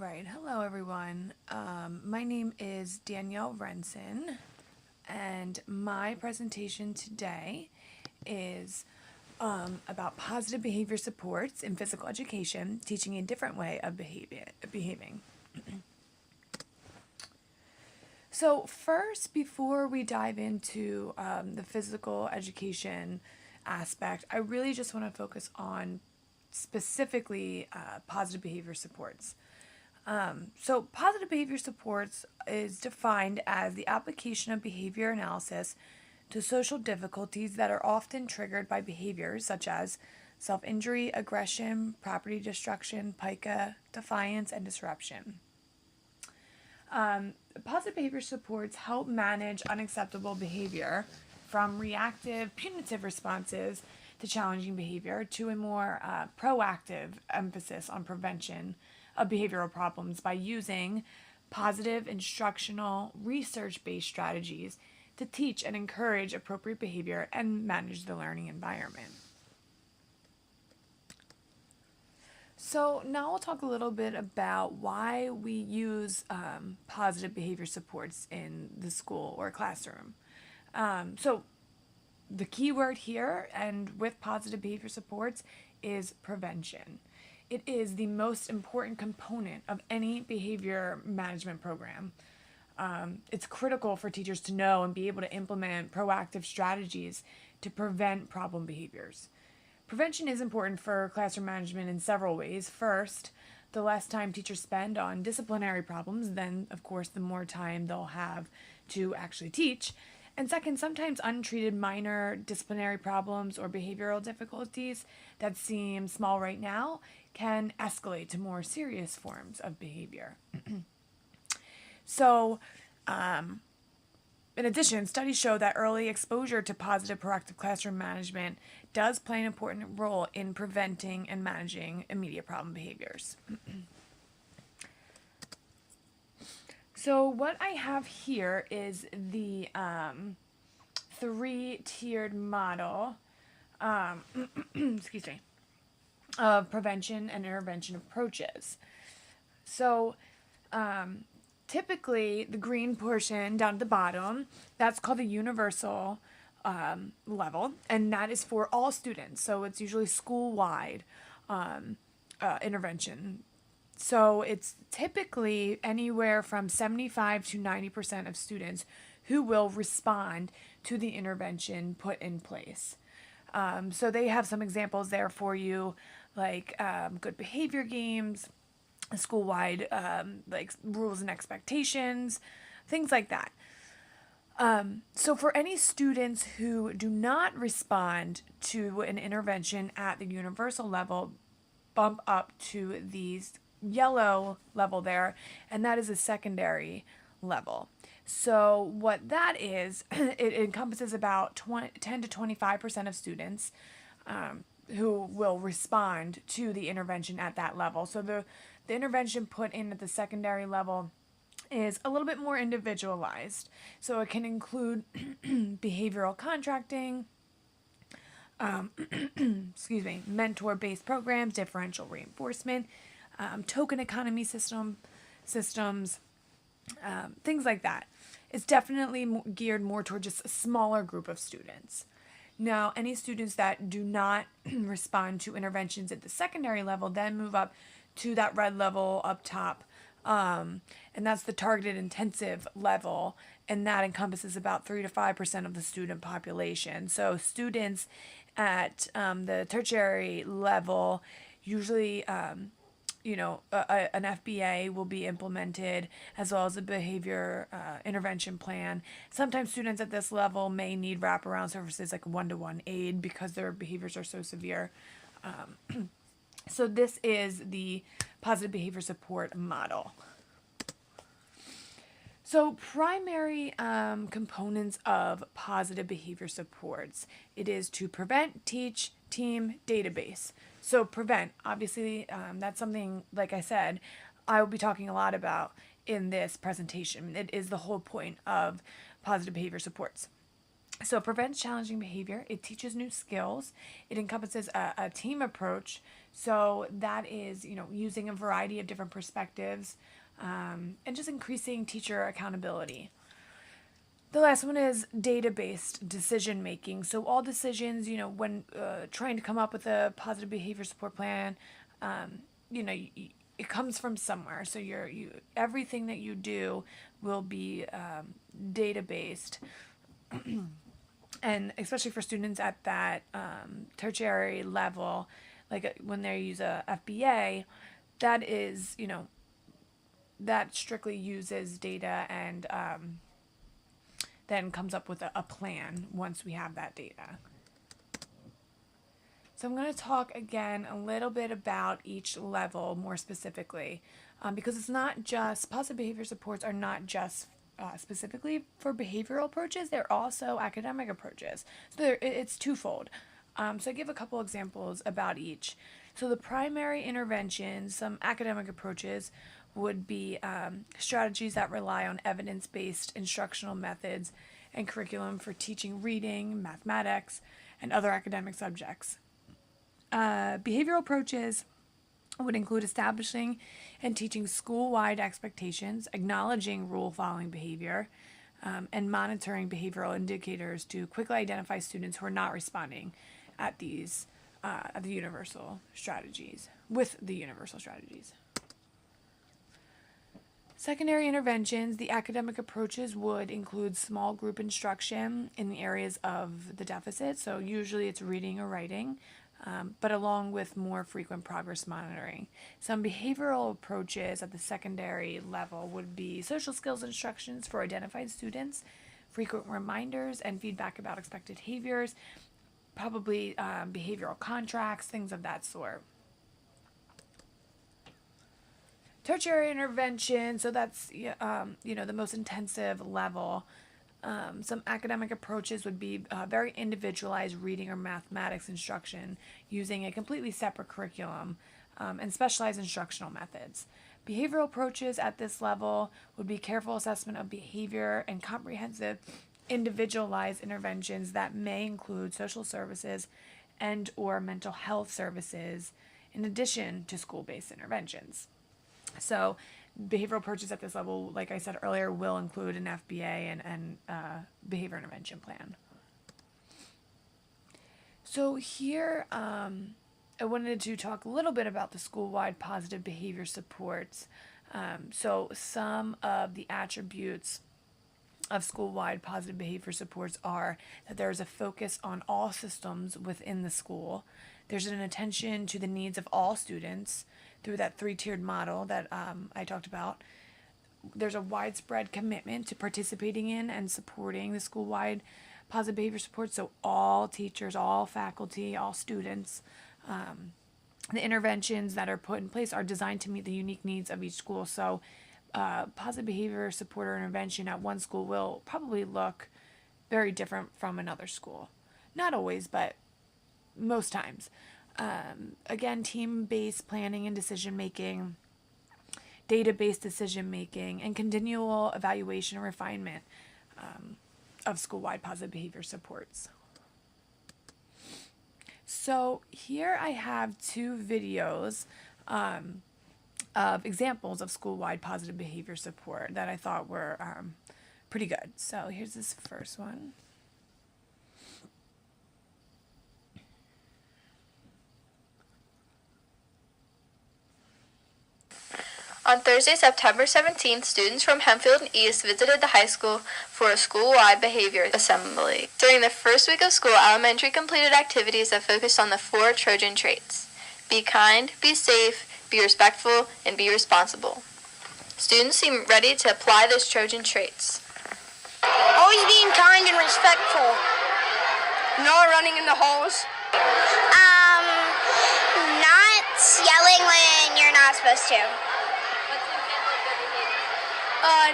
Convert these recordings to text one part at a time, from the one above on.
Right. Hello, everyone. My name is Danielle Renson, and my presentation today is about positive behavior supports in physical education, teaching a different way of behaving. So first, before we dive into the physical education aspect, I really just want to focus on specifically positive behavior supports. So positive behavior supports is defined as the application of behavior analysis to social difficulties that are often triggered by behaviors such as self-injury, aggression, property destruction, pica, defiance, and disruption. Positive behavior supports help manage unacceptable behavior from reactive, punitive responses to challenging behavior to a more proactive emphasis on prevention of behavioral problems by using positive, instructional, research-based strategies to teach and encourage appropriate behavior and manage the learning environment. So now we'll talk a little bit about why we use positive behavior supports in the school or classroom. So the key word here and with positive behavior supports is prevention. It is the most important component of any behavior management program. It's critical for teachers to know and be able to implement proactive strategies to prevent problem behaviors. Prevention is important for classroom management in several ways. First, the less time teachers spend on disciplinary problems, then, of course, the more time they'll have to actually teach. And second, sometimes untreated minor disciplinary problems or behavioral difficulties that seem small right now can escalate to more serious forms of behavior. So, in addition, studies show that early exposure to positive proactive classroom management does play an important role in preventing and managing immediate problem behaviors. So what I have here is the three-tiered model excuse me, of prevention and intervention approaches. So typically the green portion down at the bottom, that's called the universal level, and that is for all students. So it's usually school-wide intervention. So it's typically anywhere from 75 to 90% of students who will respond to the intervention put in place. So they have some examples there for you, like good behavior games, school-wide like rules and expectations, things like that. So for any students who do not respond to an intervention at the universal level, bump up to the yellow level there, and that is a secondary level. So what that is, it encompasses about 10 to 25% of students who will respond to the intervention at that level. So the intervention put in at the secondary level is a little bit more individualized. So it can include behavioral contracting, mentor-based programs, differential reinforcement, token economy systems, things like that. It's definitely geared more toward just a smaller group of students. Now, any students that do not respond to interventions at the secondary level then move up to that red level up top, and that's the targeted intensive level, and that encompasses about 3 to 5% of the student population. So students at the tertiary level usually an FBA will be implemented, as well as a behavior intervention plan. Sometimes students at this level may need wraparound services like one-to-one aid because their behaviors are so severe. So this is the positive behavior support model. So primary components of positive behavior supports. It is to prevent, teach, team, database. So prevent, obviously, that's something, like I said, I will be talking a lot about in this presentation. It is the whole point of positive behavior supports. So it prevents challenging behavior. It teaches new skills. It encompasses a team approach So that is, using a variety of different perspectives, and just increasing teacher accountability. The last one is data-based decision making. So all decisions, when trying to come up with a positive behavior support plan, it comes from somewhere. So everything that you do will be data-based. And especially for students at that tertiary level, like when they use a FBA, that is, that strictly uses data and then comes up with a plan once we have that data. So I'm going to talk again a little bit about each level more specifically, because it's not just, positive behavior supports are not just specifically for behavioral approaches, they're also academic approaches. So it's twofold. So I give a couple examples about each. So the primary interventions, some academic approaches, would be strategies that rely on evidence-based instructional methods and curriculum for teaching reading, mathematics, and other academic subjects. Behavioral approaches would include establishing and teaching school-wide expectations, acknowledging rule-following behavior, and monitoring behavioral indicators to quickly identify students who are not responding at the universal strategies, with the universal strategies. Secondary interventions, the academic approaches would include small group instruction in the areas of the deficit, so usually it's reading or writing, but along with more frequent progress monitoring. Some behavioral approaches at the secondary level would be social skills instructions for identified students, frequent reminders and feedback about expected behaviors, probably behavioral contracts, things of that sort. Tertiary intervention, so that's the most intensive level. Some academic approaches would be very individualized reading or mathematics instruction using a completely separate curriculum and specialized instructional methods. Behavioral approaches at this level would be careful assessment of behavior and comprehensive individualized interventions that may include social services and or mental health services in addition to school-based interventions. So behavioral approaches at this level, like I said earlier, will include an FBA and behavior intervention plan. So here I wanted to talk a little bit about the school-wide positive behavior supports. So some of the attributes of school-wide positive behavior supports are that there is a focus on all systems within the school. There's an attention to the needs of all students through that three-tiered model that I talked about. There's a widespread commitment to participating in and supporting the school-wide positive behavior support, so all teachers, all faculty, all students. The interventions that are put in place are designed to meet the unique needs of each school. So positive behavior support or intervention at one school will probably look very different from another school. Not always, but most times. Again, team-based planning and decision-making, data-based decision-making, and continual evaluation and refinement of school-wide positive behavior supports. So here I have two videos of examples of school-wide positive behavior support that I thought were pretty good. So here's this first one. On Thursday, September 17th, students from Hempfield and East visited the high school for a school-wide behavior assembly. During the first week of school, elementary completed activities that focused on the 4 Trojan traits: be kind, be safe, be respectful, and be responsible. Students seem ready to apply those Trojan traits. Always being kind and respectful. Not running in the halls. Not yelling when you're not supposed to.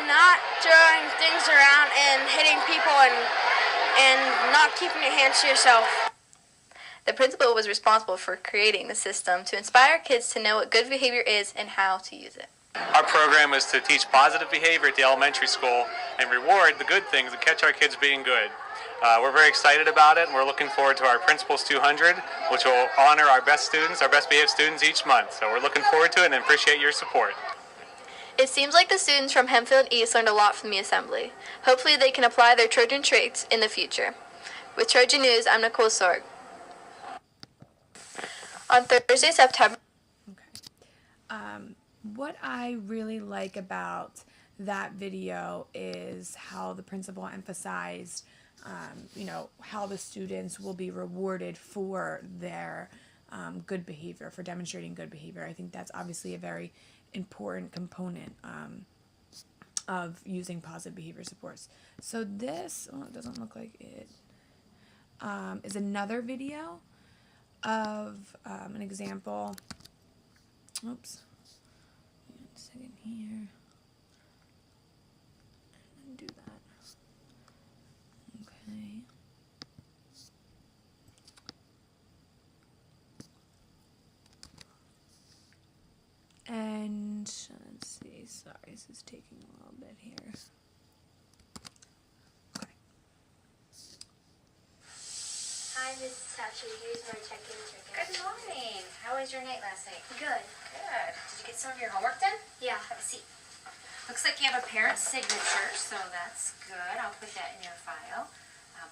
Not throwing things around and hitting people and not keeping your hands to yourself. The principal was responsible for creating the system to inspire kids to know what good behavior is and how to use it. Our program is to teach positive behavior at the elementary school and reward the good things and catch our kids being good. We're very excited about it, and we're looking forward to our Principals 200, which will honor our best students, our best behaved students each month. So we're looking forward to it and appreciate your support. It seems like the students from Hempfield East learned a lot from the assembly. Hopefully they can apply their Trojan traits in the future. With Trojan News, I'm Nicole Sorg. On Thursday, September... What I really like about that video is how the principal emphasized, how the students will be rewarded for their good behavior, for demonstrating good behavior. I think that's obviously a very important component of using positive behavior supports. So this, it doesn't look like it, is another video of an example. Oops. Second here. Do that. Okay. And let's see. Sorry, this is taking a little bit here. Okay. Hi, Mrs. Thatcher. Here's my check-in ticket. Good morning. How was your night last night? Good. Good. Did you get some of your homework done? Yeah. Have a seat. Looks like you have a parent's signature, so that's good. I'll put that in your file.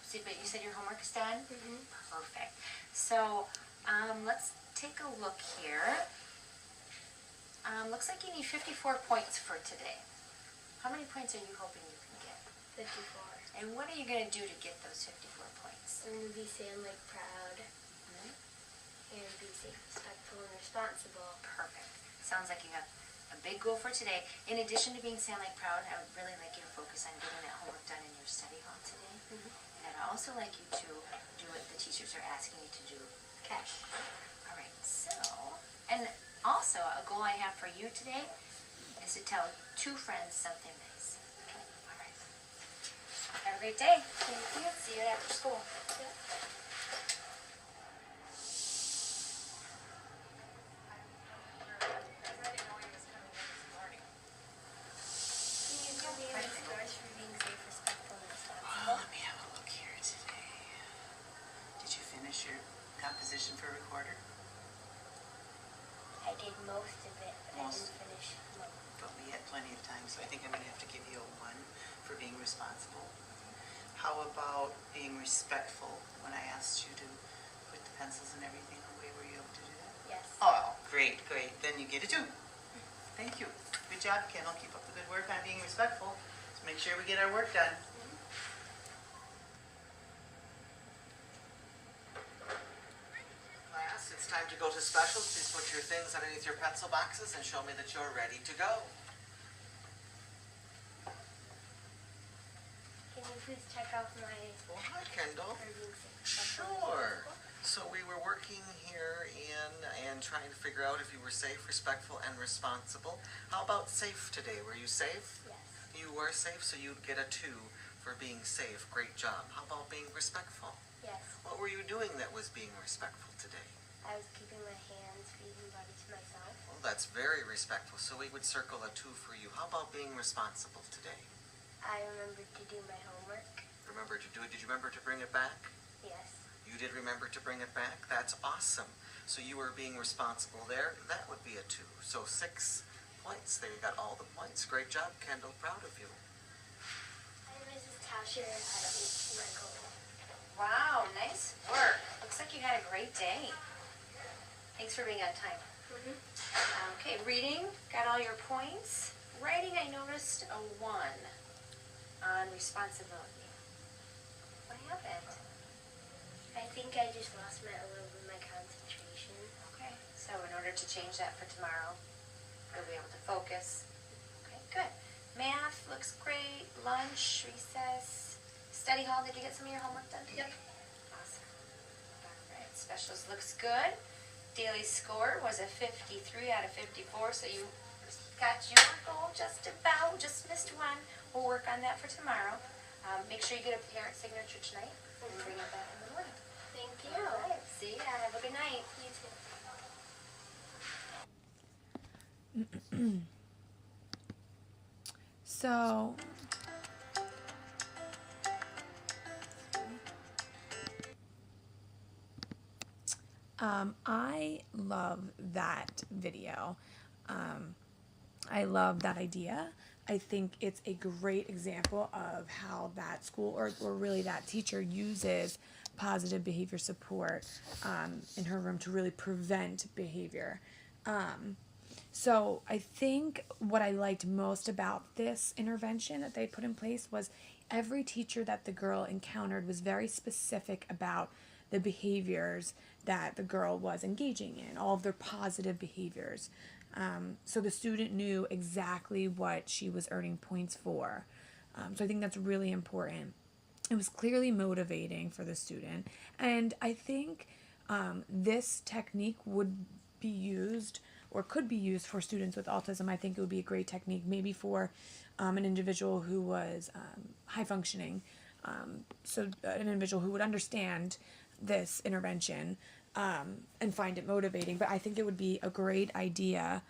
See, but you said your homework is done? Mm-hmm. Perfect. So, let's take a look here. Looks like you need 54 points for today. How many points are you hoping you can get? 54. And what are you going to do to get those 54 points? I'm going to be saying, like, proud. Mm-hmm. And be safe, respectful, and responsible. Perfect. Sounds like you have a big goal for today. In addition to being Sound Like Proud, I would really like you to focus on getting that homework done in your study hall today. Mm-hmm. And I'd also like you to do what the teachers are asking you to do. Okay. All right, so, and also a goal I have for you today is to tell 2 friends something nice. Okay, all right. Have a great day. Thank you. See you after school. Yeah. Let me have a look here today. Did you finish your composition for recorder? I did most of it, but Most. I didn't finish. But we had plenty of time, so I think I'm going to have to give you a 1 for being responsible. How about being respectful when I asked you to put the pencils and everything away? Were you able to do that? Yes. Oh, great, great. Then you get a 2. Thank you. Good job, Kendall. Keep up the good work on being respectful. Let's make sure we get our work done. Class, it's time to go to specials. Please put your things underneath your pencil boxes and show me that you're ready to go. Can you please check off my Well, hi, Kendall. being safe, respectful, and Sure. responsible? So we were working here and trying to figure out if you were safe, respectful, and responsible. How about safe today? Were you safe? Yes. You were safe, so you'd get a 2 for being safe. Great job. How about being respectful? Yes. What were you doing that was being respectful today? I was keeping my hands, feet, and body to myself. Well, that's very respectful, so we would circle a 2 for you. How about being responsible today? I remembered to do my homework. Remember to do it. Did you remember to bring it back? Yes. You did remember to bring it back? That's awesome. So you were being responsible there. That would be a 2. So 6 points there. You got all the points. Great job, Kendall. Proud of you. Hi, Mrs. Tasher. I beat my goal. Wow, nice work. Looks like you had a great day. Thanks for being on time. Okay, reading, got all your points. Writing, I noticed a 1 on responsibility. What happened? I think I just lost a little bit of my concentration. Okay, so in order to change that for tomorrow, you'll be able to focus. Okay, good. Math looks great. Lunch, recess, study hall. Did you get some of your homework done? Yep. Awesome. All right, specials looks good. Daily score was a 53 out of 54, so you got your goal just about, just missed 1. We'll work on that for tomorrow. Make sure you get a parent signature tonight and bring it back in the morning. Thank you. All right, see ya. Have a good night. You too. So I love that video. I love that idea. I think it's a great example of how that school or really that teacher uses positive behavior support in her room to really prevent behavior. So I think what I liked most about this intervention that they put in place was every teacher that the girl encountered was very specific about the behaviors that the girl was engaging in, all of their positive behaviors. So the student knew exactly what she was earning points for. So I think that's really important. It was clearly motivating for the student. And I think this technique would be used or could be used for students with autism. I think it would be a great technique, maybe for an individual who was high functioning, so an individual who would understand this intervention and find it motivating. But I think it would be a great idea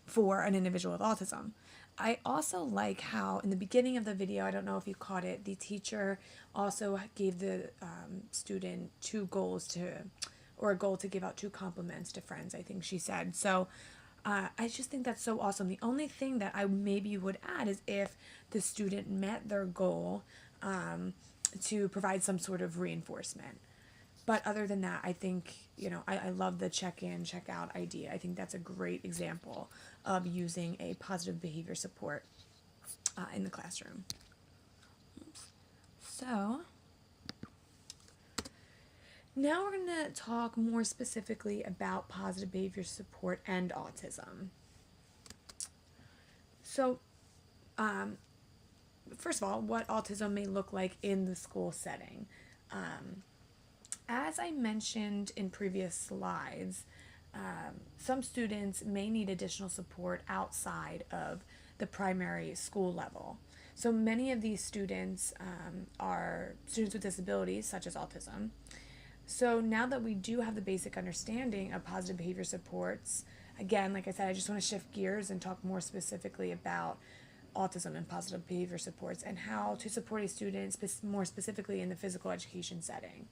for an individual with autism. I also like how in the beginning of the video, I don't know if you caught it, the teacher also gave the student a goal to give out 2 compliments to friends, I think she said. So I just think that's so awesome. The only thing that I maybe would add is if the student met their goal to provide some sort of reinforcement. But other than that, I think, I love the check-in, check-out idea. I think that's a great example of using a positive behavior support in the classroom. So now we're going to talk more specifically about positive behavior support and autism. So, first of all, what autism may look like in the school setting. As I mentioned in previous slides, some students may need additional support outside of the primary school level. So many of these students are students with disabilities, such as autism. So now that we do have the basic understanding of positive behavior supports, again, like I said, I just want to shift gears and talk more specifically about autism and positive behavior supports and how to support a student more specifically in the physical education setting.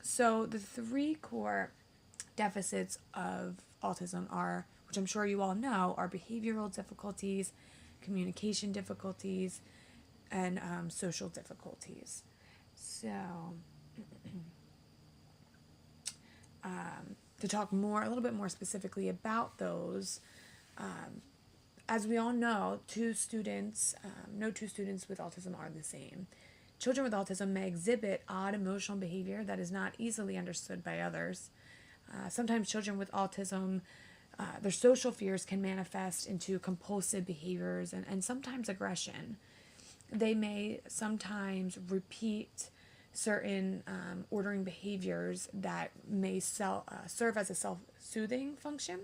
So the 3 core deficits of autism are, which I'm sure you all know, are behavioral difficulties, communication difficulties, and social difficulties. So to talk a little bit more specifically about those, as we all know, no 2 students with autism are the same. Children with autism may exhibit odd emotional behavior that is not easily understood by others. Sometimes children with autism, their social fears can manifest into compulsive behaviors and sometimes aggression. They may sometimes repeat certain ordering behaviors that may serve as a self-soothing function.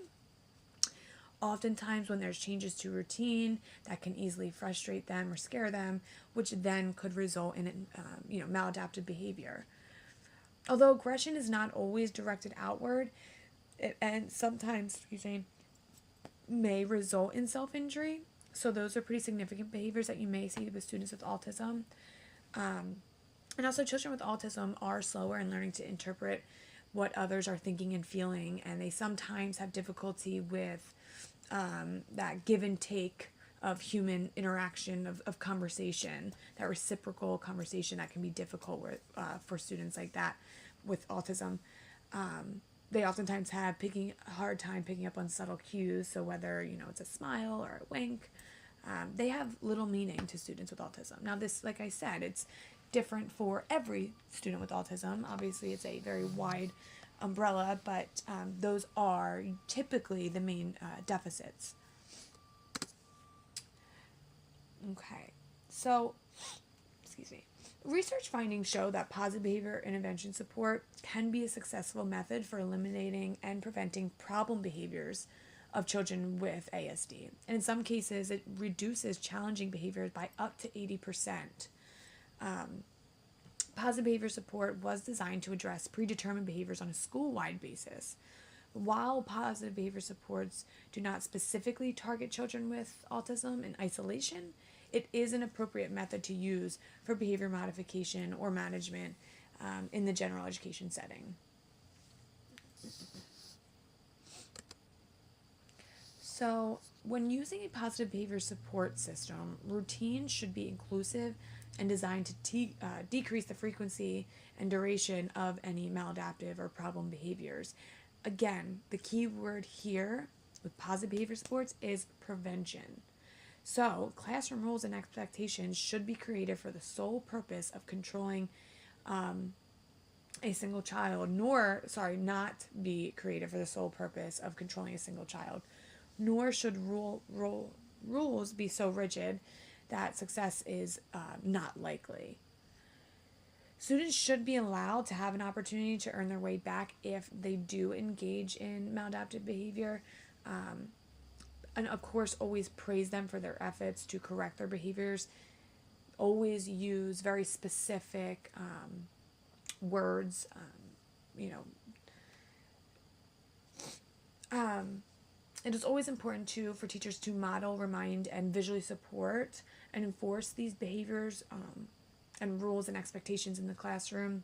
Oftentimes when there's changes to routine, that can easily frustrate them or scare them, which then could result in maladaptive behavior. Although aggression is not always directed outward, and sometimes, may result in self-injury. So those are pretty significant behaviors that you may see with students with autism. And also children with autism are slower in learning to interpret what others are thinking and feeling, and they sometimes have difficulty with that give and take of human interaction, of conversation, that reciprocal conversation that can be difficult for students like that with autism. They oftentimes have a hard time picking up on subtle cues, so whether, it's a smile or a wink, they have little meaning to students with autism. Now this, like I said, it's different for every student with autism. Obviously, it's a very wide umbrella, but those are typically the main deficits. Okay, so, research findings show that positive behavior intervention support can be a successful method for eliminating and preventing problem behaviors of children with ASD. And in some cases, it reduces challenging behaviors by up to 80%. Positive behavior support was designed to address predetermined behaviors on a school-wide basis. While positive behavior supports do not specifically target children with autism in isolation, it is an appropriate method to use for behavior modification or management in the general education setting. So, when using a positive behavior support system, routines should be inclusive and designed to decrease the frequency and duration of any maladaptive or problem behaviors. Again, the key word here with positive behavior supports is prevention. So, classroom rules and expectations should be created for the sole purpose of controlling a single child, not be created for the sole purpose of controlling a single child, nor should rules be so rigid that success is not likely. Students should be allowed to have an opportunity to earn their way back if they do engage in maladaptive behavior. And of course, always praise them for their efforts to correct their behaviors. Always use very specific words, It is always important for teachers to model, remind, and visually support and enforce these behaviors and rules and expectations in the classroom.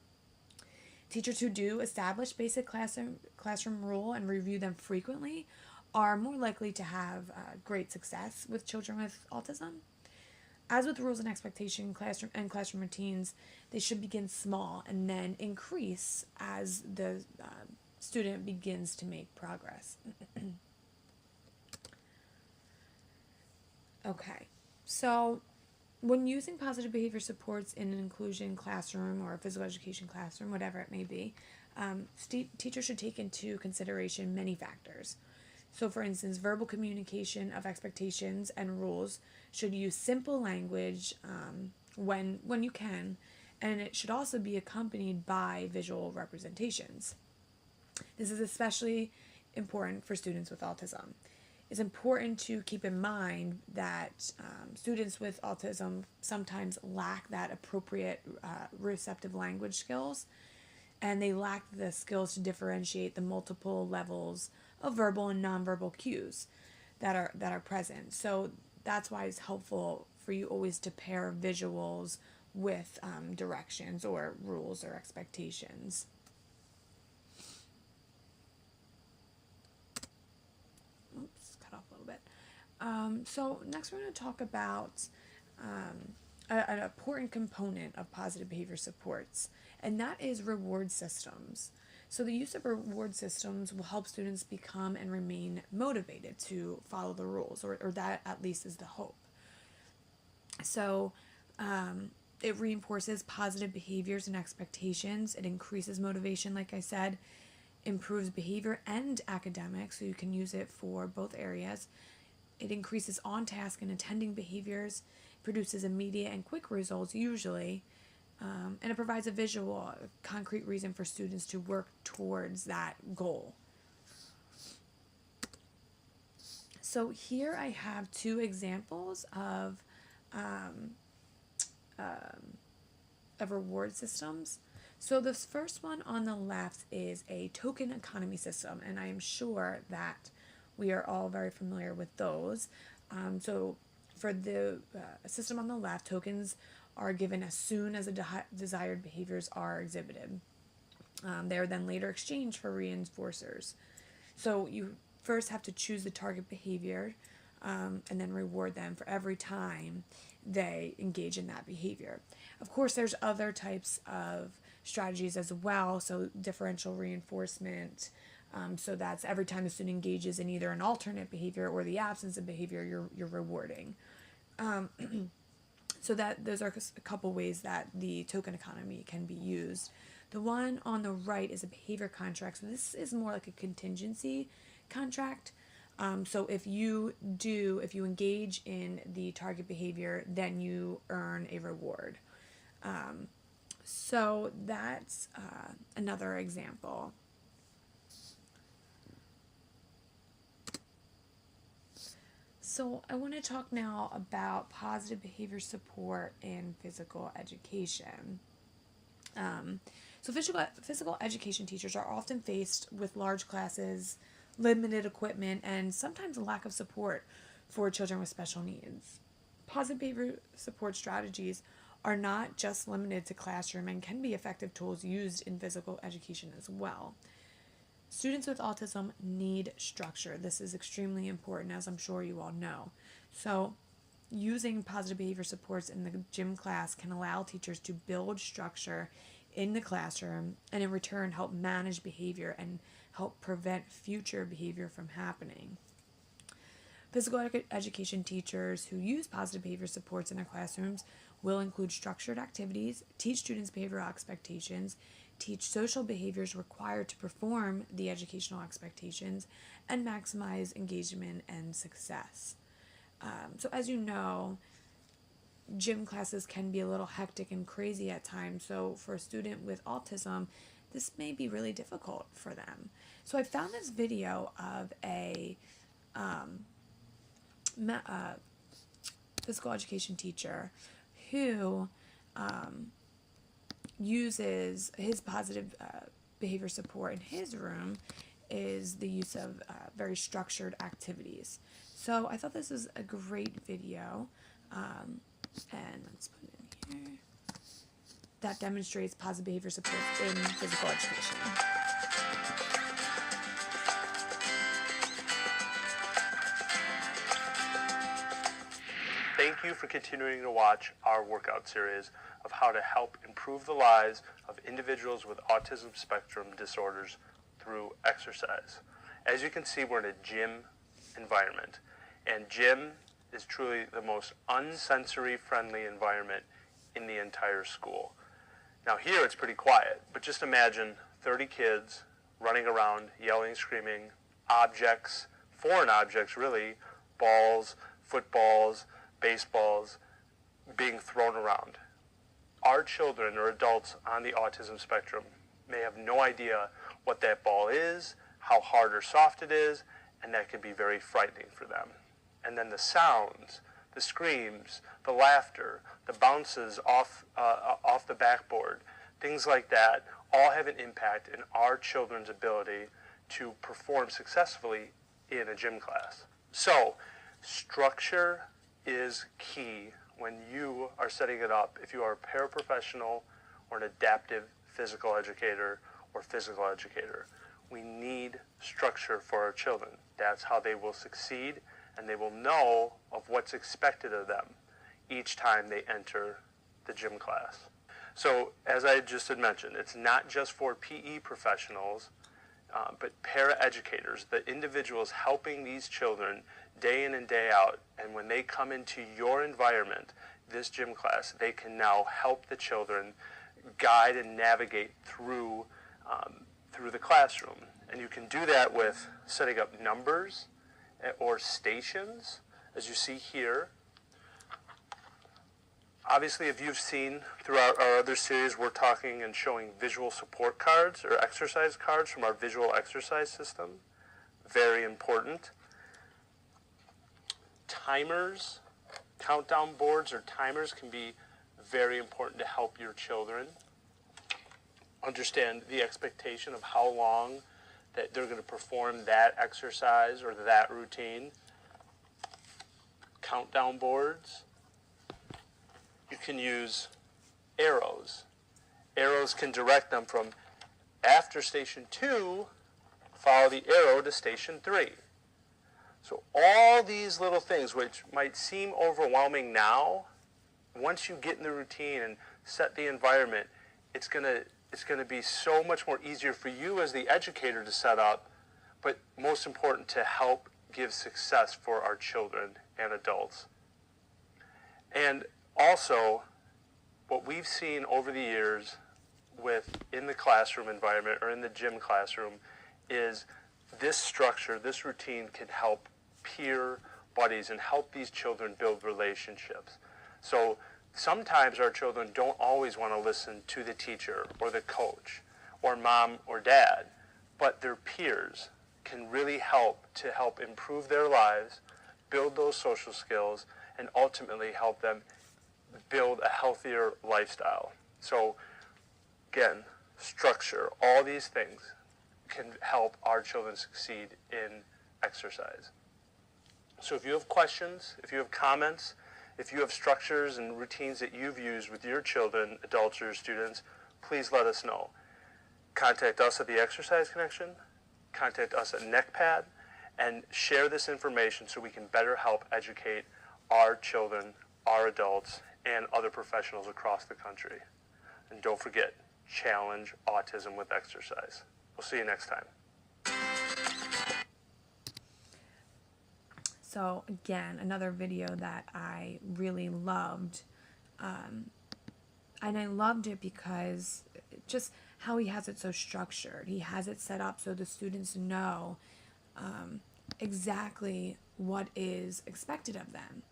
Teachers who do establish basic classroom rule and review them frequently are more likely to have great success with children with autism. As with rules and expectations, classroom routines, they should begin small and then increase as the student begins to make progress. Okay, so when using positive behavior supports in an inclusion classroom or a physical education classroom, whatever it may be, teachers should take into consideration many factors. So, for instance, verbal communication of expectations and rules should use simple language when you can, and it should also be accompanied by visual representations. This is especially important for students with autism. It's important to keep in mind that students with autism sometimes lack that appropriate receptive language skills, and they lack the skills to differentiate the multiple levels of verbal and nonverbal cues that are present. So that's why it's helpful for you always to pair visuals with directions or rules or expectations. So next we're going to talk about an important component of positive behavior supports, and that is reward systems. So the use of reward systems will help students become and remain motivated to follow the rules, or that at least is the hope. So it reinforces positive behaviors and expectations. It increases motivation, like I said, improves behavior and academics, so you can use it for both areas. It increases on-task and attending behaviors, produces immediate and quick results usually, and it provides a visual, concrete reason for students to work towards that goal. So here I have two examples of reward systems. So this first one on the left is a token economy system, and I am sure that we are all very familiar with those. So for the system on the left, tokens are given as soon as the desired behaviors are exhibited. They are then later exchanged for reinforcers. So you first have to choose the target behavior and then reward them for every time they engage in that behavior. Of course, there's other types of strategies as well, so differential reinforcement. So that's every time the student engages in either an alternate behavior or the absence of behavior, you're rewarding. So that those are a couple ways that the token economy can be used. The one on the right is a behavior contract. So this is more like a contingency contract. So if you engage in the target behavior, then you earn a reward. So that's another example. So I want to talk now about positive behavior support in physical education. So physical education teachers are often faced with large classes, limited equipment, and sometimes a lack of support for children with special needs. Positive behavior support strategies are not just limited to classroom and can be effective tools used in physical education as well. Students with autism need structure. This is extremely important, as I'm sure you all know. So, using positive behavior supports in the gym class can allow teachers to build structure in the classroom and in return help manage behavior and help prevent future behavior from happening. Physical education teachers who use positive behavior supports in their classrooms will include structured activities, teach students behavioral expectations, teach social behaviors required to perform the educational expectations, and maximize engagement and success. So as you know, gym classes can be a little hectic and crazy at times. So for a student with autism, this may be really difficult for them. So I found this video of a physical education teacher who uses his positive behavior support in his room is the use of very structured activities. So I thought this was a great video, and let's put it in here, that demonstrates positive behavior support in physical education. Thank you for continuing to watch our workout series of how to help improve the lives of individuals with autism spectrum disorders through exercise. As you can see, we're in a gym environment, and gym is truly the most unsensory friendly environment in the entire school. Now here it's pretty quiet, but just imagine 30 kids running around, yelling, screaming, objects, foreign objects really, balls, footballs, baseballs, being thrown around. Our children or adults on the autism spectrum may have no idea what that ball is, how hard or soft it is, and that can be very frightening for them. And then the sounds, the screams, the laughter, the bounces off the backboard, things like that, all have an impact in our children's ability to perform successfully in a gym class. So, structure is key when you are setting it up. If you are a paraprofessional or an adaptive physical educator or physical educator, we need structure for our children. That's how they will succeed, and they will know of what's expected of them each time they enter the gym class. So, as I just had mentioned, it's not just for PE professionals, but paraeducators, the individuals helping these children day in and day out. And when they come into your environment, this gym class, they can now help the children guide and navigate through the classroom. And you can do that with setting up numbers or stations, as you see here. Obviously, if you've seen throughout our other series, we're talking and showing visual support cards or exercise cards from our visual exercise system. Very important. Timers, countdown boards or timers can be very important to help your children understand the expectation of how long that they're going to perform that exercise or that routine. Countdown boards. You can use arrows. Arrows can direct them from after station 2, follow the arrow to station 3. So all these little things, which might seem overwhelming now, once you get in the routine and set the environment, it's going to be so much more easier for you as the educator to set up, but most important to help give success for our children and adults. And also, what we've seen over the years in the classroom environment or in the gym classroom is this structure, this routine can help peer buddies and help these children build relationships. So sometimes our children don't always want to listen to the teacher or the coach or mom or dad, but their peers can really help to help improve their lives, build those social skills, and ultimately help them build a healthier lifestyle. So again, structure, all these things can help our children succeed in exercise. So if you have questions, if you have comments, If you have structures and routines that you've used with your children, adults, or students, please let us know. Contact us at the Exercise Connection, contact us at NECPAD, and share this information so we can better help educate our children, our adults, and other professionals across the country. And don't forget, challenge autism with exercise. We'll see you next time. So again, another video that I really loved. And I loved it because just how he has it so structured. He has it set up so the students know exactly what is expected of them.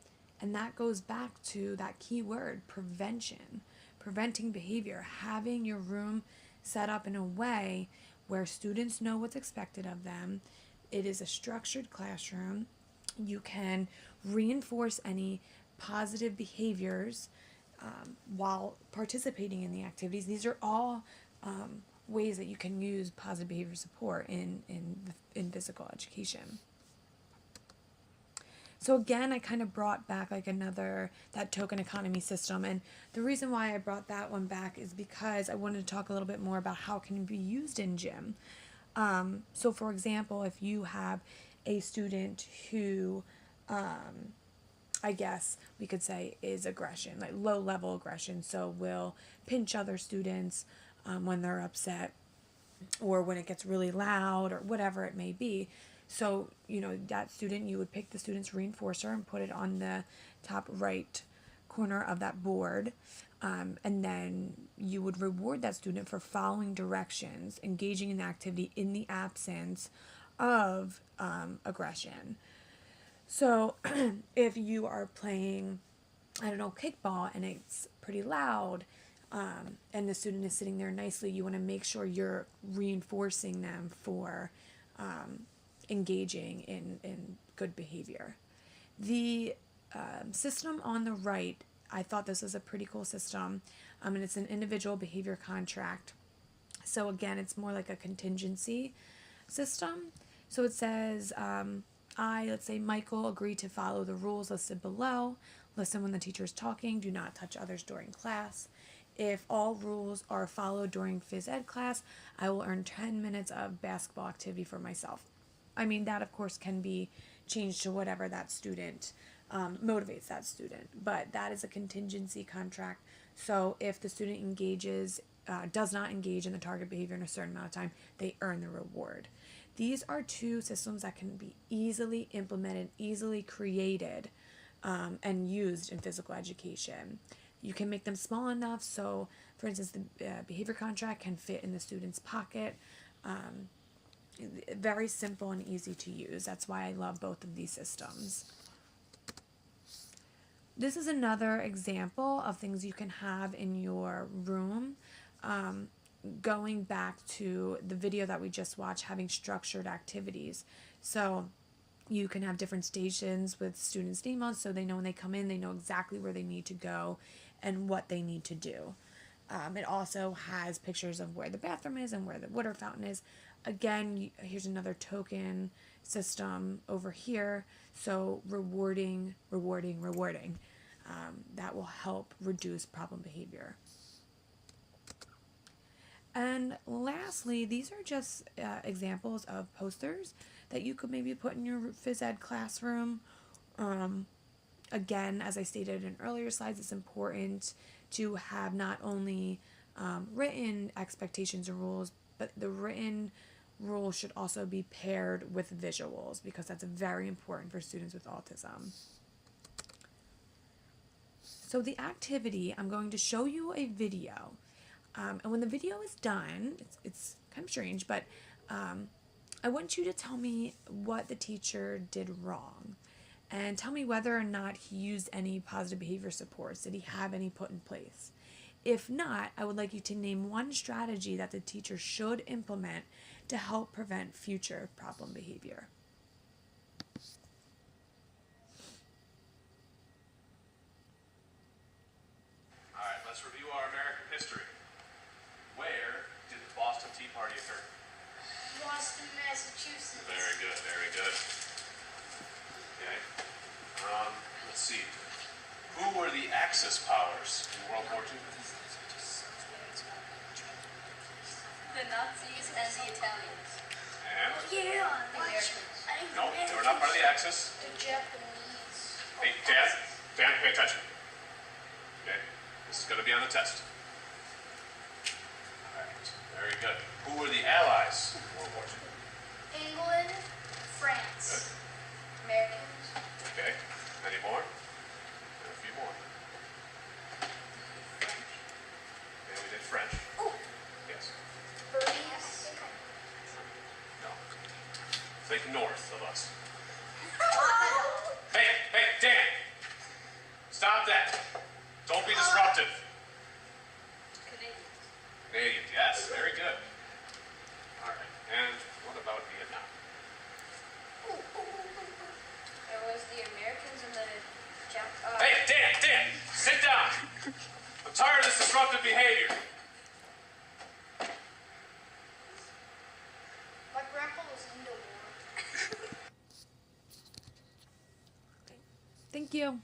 And that goes back to that key word, prevention. Preventing behavior, having your room set up in a way where students know what's expected of them. It is a structured classroom. You can reinforce any positive behaviors while participating in the activities. These are all ways that you can use positive behavior support in physical education. So again, I kind of brought back like that token economy system. And the reason why I brought that one back is because I wanted to talk a little bit more about how it can be used in gym. So for example, if you have a student who, I guess we could say is aggression, like low level aggression. So will pinch other students when they're upset or when it gets really loud or whatever it may be. So, that student, you would pick the student's reinforcer and put it on the top right corner of that board. And then you would reward that student for following directions, engaging in the activity in the absence of aggression. So if you are playing, kickball and it's pretty loud, and the student is sitting there nicely, you want to make sure you're reinforcing them for engaging in good behavior. The system on the right, I thought this was a pretty cool system, and it's an individual behavior contract. So again, it's more like a contingency system. So it says, let's say Michael, agreed to follow the rules listed below. Listen when the teacher is talking. Do not touch others during class. If all rules are followed during phys ed class, I will earn 10 minutes of basketball activity for myself. That of course can be changed to whatever that student motivates that student, but that is a contingency contract. So if the student does not engage in the target behavior in a certain amount of time, they earn the reward. These are two systems that can be easily implemented, easily created, and used in physical education. You can make them small enough so, for instance, the behavior contract can fit in the student's pocket. Very simple and easy to use. That's why I love both of these systems. This is another example of things you can have in your room. Going back to the video that we just watched, having structured activities. So you can have different stations with students' name on, so they know when they come in, they know exactly where they need to go and what they need to do. It also has pictures of where the bathroom is and where the water fountain is. Again, here's another token system over here. So rewarding. That will help reduce problem behavior. And lastly, these are just examples of posters that you could maybe put in your phys ed classroom. Again, as I stated in earlier slides, it's important to have not only written expectations and rules, but the written rules should also be paired with visuals because that's very important for students with autism. So the activity, I'm going to show you a video. And when the video is done, it's kind of strange, but I want you to tell me what the teacher did wrong. And tell me whether or not he used any positive behavior supports. Did he have any put in place? If not, I would like you to name one strategy that the teacher should implement to help prevent future problem behavior. All right, let's review our American history. Where did the Boston Tea Party occur? Boston, Massachusetts. Very good, very good. Okay. Let's see. Who Axis powers in World War II? The Nazis and the Italians. And? Yeah. The Americans. No, they were not part of the Axis. The Japanese. Hey, Dan, pay attention. Okay, this is going to be on the test. All right, very good. Who were the allies in World War II? England, France. Americans. Okay, any more? And a few more. And we did French. Oh, Yes. Burmese. No. Think north of us. Hey, Dan! Stop that! Don't be disruptive. Canadians. Canadians, yes, very good. All right, and what about Vietnam? There was the Americans and the Hey, Dan, sit down. I'm tired of this disruptive behavior. My grandpa was in the war. Thank you.